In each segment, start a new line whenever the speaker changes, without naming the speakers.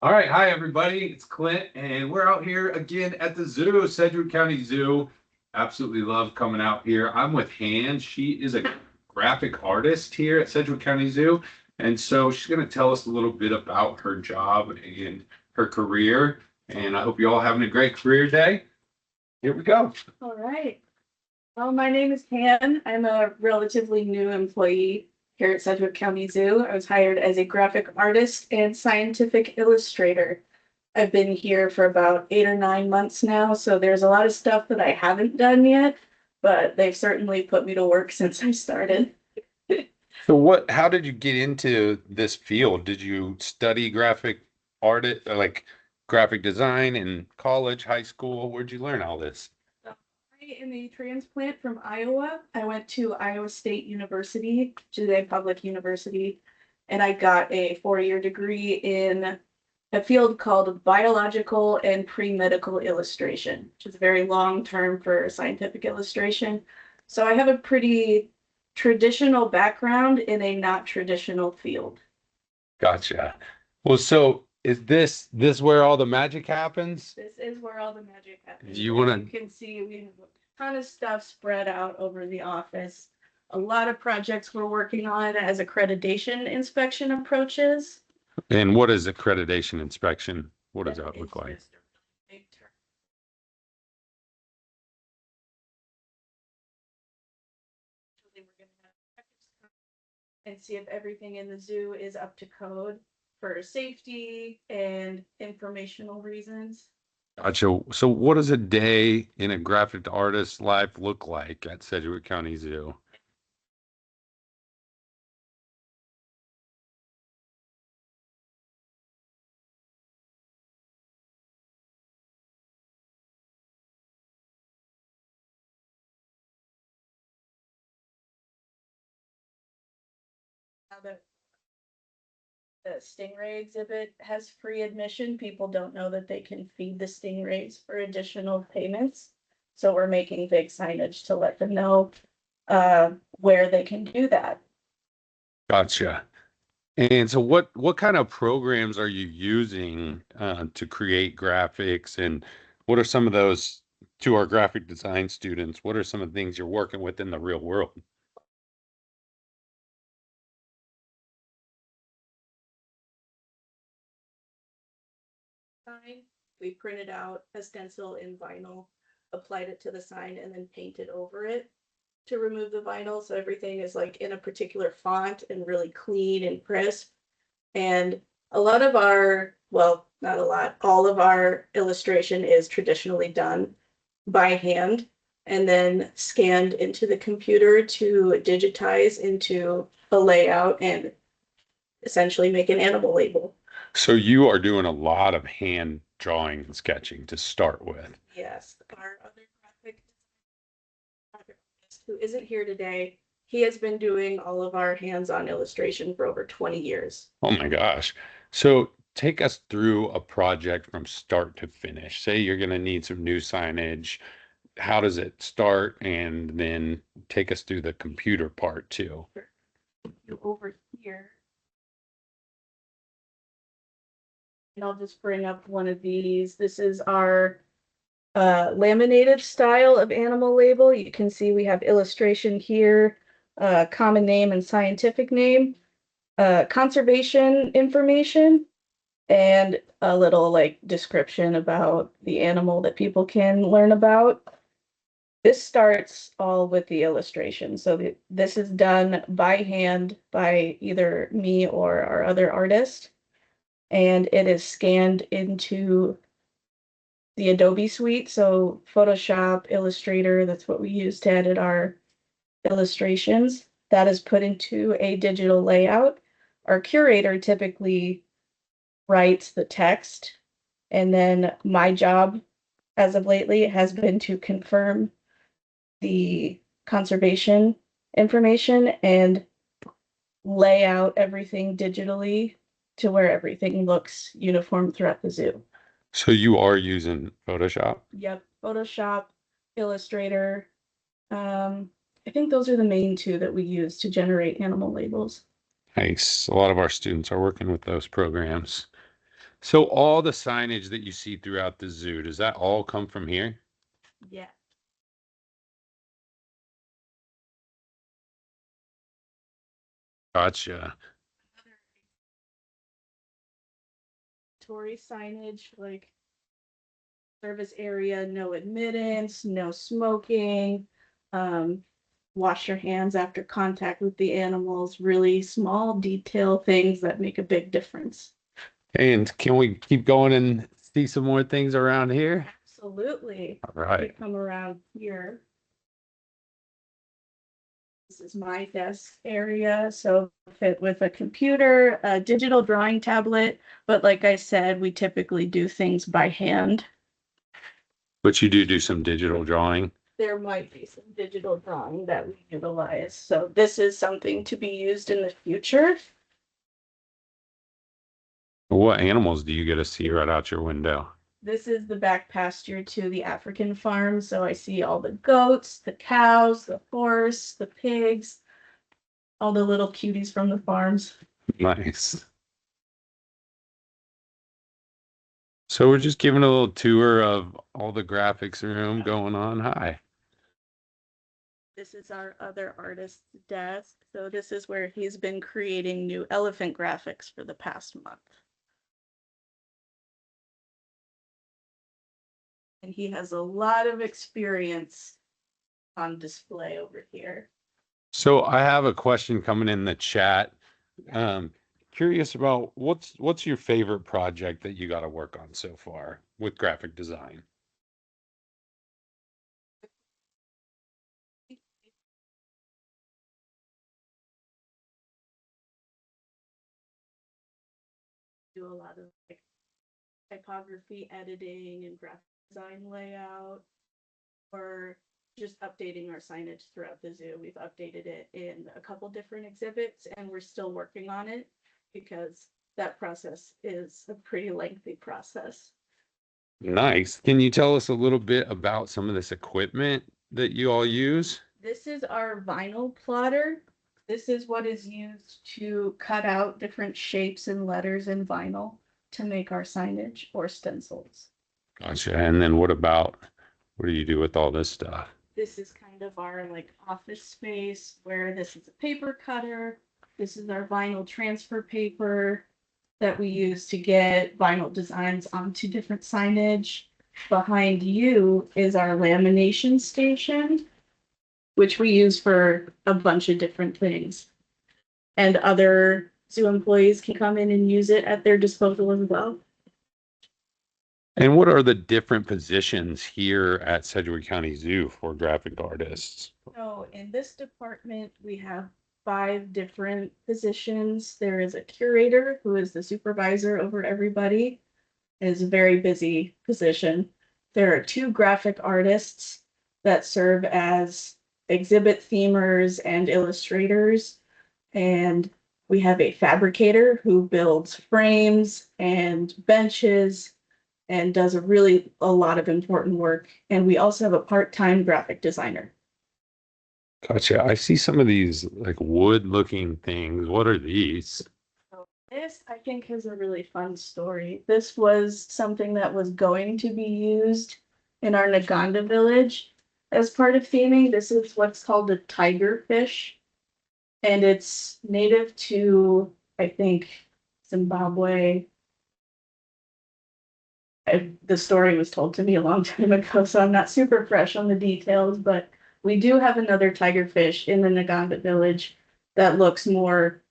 All right, hi everybody. It's Clint, and we're out here again at the zoo, Sedgwick County Zoo. Absolutely love coming out here. I'm with Han. She is a graphic artist here at Sedgwick County Zoo, and so she's going to tell us a little bit about her job and her career. And I hope you all having a great career day. Here we go.
All right. Well, my name is Han. I'm a relatively new employee here at Sedgwick County Zoo. I was hired as a graphic artist and scientific illustrator. I've been here for about 8 or 9 months now, so there's a lot of stuff that I haven't done yet, but they've certainly put me to work since I started.
How did you get into this field? Did you study graphic art, like graphic design in college, high school? Where'd you learn all this?
I am a transplant from Iowa. I went to Iowa State University, which is a public university, and I got a 4-year degree in a field called biological and pre-medical illustration, which is a very long term for scientific illustration. So I have a pretty traditional background in a not traditional field.
Gotcha. Well, so is this where all the magic happens?
This is where all the magic happens.
Do you
As
want
you can see, we have a ton of stuff spread out over the office. A lot of projects we're working on as accreditation inspection approaches.
and what is accreditation inspection? What does that
It's
look like?
just a really big term. We're going to have checkers come and see if everything in the zoo is up to code for safety and informational reasons.
Gotcha. So what does a day in a graphic artist's life look like at Sedgwick County Zoo?
Now that the stingray exhibit has free admission, people don't know that they can feed the stingrays for additional payments. So we're making big signage to let them know where they can do that.
Gotcha. And so what kind of programs are you using to create graphics, and what are some of those to our graphic design students? What are some of the things you're working with in the real world?
Sign, we printed out a stencil in vinyl, applied it to the sign, and then painted over it to remove the vinyl. So everything is like in a particular font and really clean and crisp. And a lot of our, well, not a lot, all of our illustration is traditionally done by hand and then scanned into the computer to digitize into a layout and essentially make an animal label.
So you are doing a lot of hand drawing and sketching to start with.
Yes, our other graphic artist who isn't here today, he has been doing all of our hands-on illustration for over 20 years.
Oh my gosh. So take us through a project from start to finish. Say you're going to need some new signage. How does it start? And then take us through the computer part too.
Over here, and I'll just bring up one of these. This is our laminated style of animal label. You can see we have illustration here, common name and scientific name, conservation information, and a little like description about the animal that people can learn about. This starts all with the illustration. So this is done by hand by either me or our other artist, and it is scanned into the Adobe suite. So Photoshop, Illustrator, that's what we use to edit our illustrations. That is put into a digital layout. Our curator typically writes the text, and then my job as of lately has been to confirm the conservation information and lay out everything digitally to where everything looks uniform throughout the zoo.
So you are using Photoshop?
Yep, Photoshop, Illustrator. I think those are the main two that we use to generate animal labels.
Nice. A lot of our students are working with those programs. So all the signage that you see throughout the zoo, does that all come from here?
Yeah.
Gotcha.
Tory signage, like service area, no admittance, no smoking, um, wash your hands after contact with the animals, really small detail things that make a big difference.
And can we keep going and see some more things around here?
Absolutely.
All
We
right.
come around here. This is my desk area, so fit with a computer, a digital drawing tablet, but like I said, we typically do things by hand.
But you do some digital drawing.
There might be some digital drawing that we utilize. So this is something to be used in the future.
What animals do you get to see right out your window?
This is the back pasture to the African farm. So I see all the goats, the cows, the horse, the pigs, all the little cuties from the farms.
Nice. So we're just giving a little tour of all the graphics room going on. Hi.
This is our other artist's desk. So this is where he's been creating new elephant graphics for the past month. And he has a lot of experience on display over here.
So I have a question coming in the chat. Um, Curious about what's your favorite project that you got to work on so far with graphic design?
Do a lot of like typography editing and graphic design layout, or just updating our signage throughout the zoo. We've updated it in a couple different exhibits and we're still working on it because that process is a pretty lengthy process.
Nice. Can you tell us a little bit about some of this equipment that you all use?
This is our vinyl plotter. This is what is used to cut out different shapes and letters in vinyl to make our signage or stencils.
Gotcha. And then what do you do with all this stuff?
This is kind of our like office space where this is a paper cutter. This is our vinyl transfer paper that we use to get vinyl designs onto different signage. Behind you is our lamination station, which we use for a bunch of different things. And other zoo employees can come in and use it at their disposal as well.
And what are the different positions here at Sedgwick County Zoo for graphic artists?
So in this department, we have 5 different positions. There is a curator who is the supervisor over everybody. It is a very busy position. There are 2 graphic artists that serve as exhibit themers and illustrators. And we have a fabricator who builds frames and benches and does a lot of important work. And we also have a part-time graphic designer.
Gotcha. I see some of these like wood looking things. What are these?
So this, I think, is a really fun story. This was something that was going to be used in our Naganda village as part of theming. This is what's called a tiger fish, and it's native to, I think, Zimbabwe. The story was told to me a long time ago, so I'm not super fresh on the details, but we do have another tiger fish in the Naganda village that looks more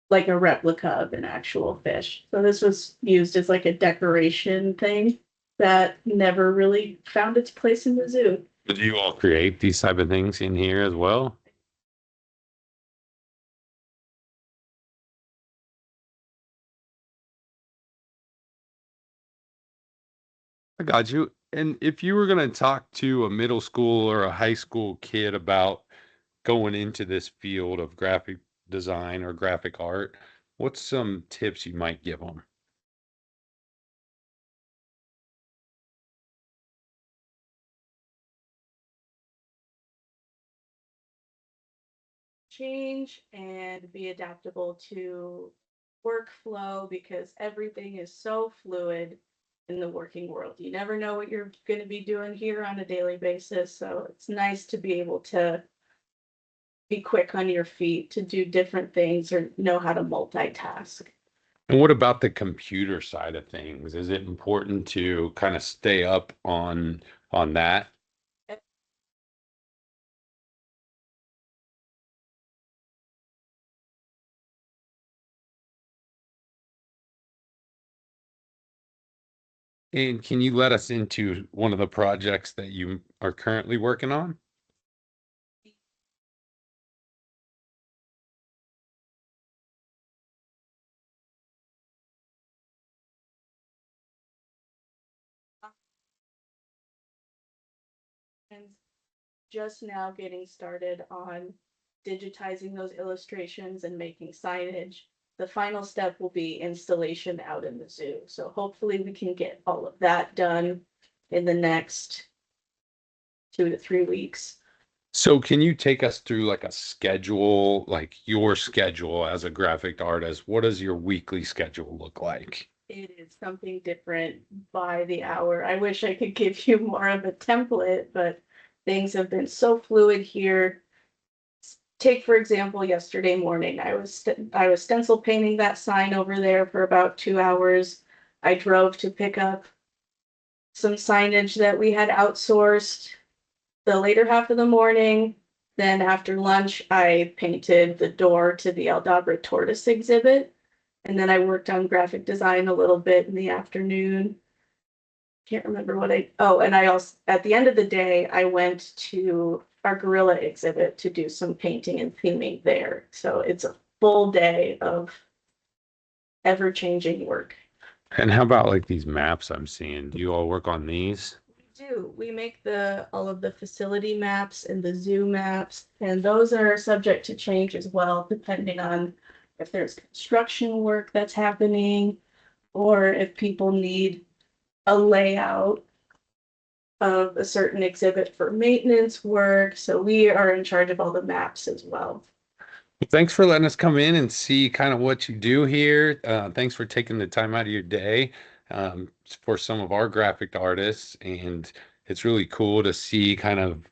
like a replica of an actual fish. So this was used as like a decoration thing that never really found its place in the zoo.
Do you all create these type of things in here as well? I got you. And if you were going to talk to a middle school or a high school kid about going into this field of graphic design or graphic art, what's some tips you might give them?
Change and be adaptable to workflow because everything is so fluid in the working world. You never know what you're going to be doing here on a daily basis. So it's nice to be able to be quick on your feet to do different things or know how to multitask.
And what about the computer side of things? Is it important to kind of stay up on that? And can you let us into one of the projects that you are currently working on?
And just now getting started on digitizing those illustrations and making signage. The final step will be installation out in the zoo. So hopefully we can get all of that done in the next 2 to 3 weeks.
So can you take us through like a schedule, like your schedule as a graphic artist? What does your weekly schedule look like?
It is something different by the hour. I wish I could give you more of a template, but things have been so fluid here. Take, for example, yesterday morning, I was stencil painting that sign over there for about 2 hours. I drove to pick up some signage that we had outsourced the later half of the morning. Then after lunch, I painted the door to the Aldabra tortoise exhibit. And then I worked on graphic design a little bit in the afternoon. Can't remember what and I also, at the end of the day, I went to our gorilla exhibit to do some painting and theming there. So it's a full day of ever-changing work.
And how about like these maps I'm seeing? Do you all work on these?
We do. We make all of the facility maps and the zoo maps, and those are subject to change as well, depending on if there's construction work that's happening or if people need a layout of a certain exhibit for maintenance work. So we are in charge of all the maps as well.
Thanks for letting us come in and see kind of what you do here. Thanks for taking the time out of your day for some of our graphic artists. And it's really cool to see kind of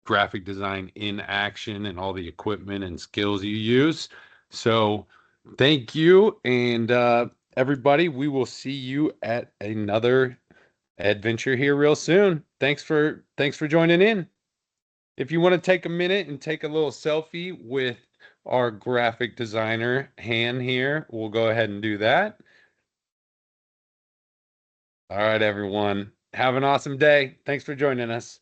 graphic design in action and all the equipment and skills you use. So thank you. And everybody, we will see you at another adventure here real soon. Thanks for joining in. If you want to take a minute and take a little selfie with our graphic designer Han here, we'll go ahead and do that. All right, everyone. Have an awesome day. Thanks for joining us.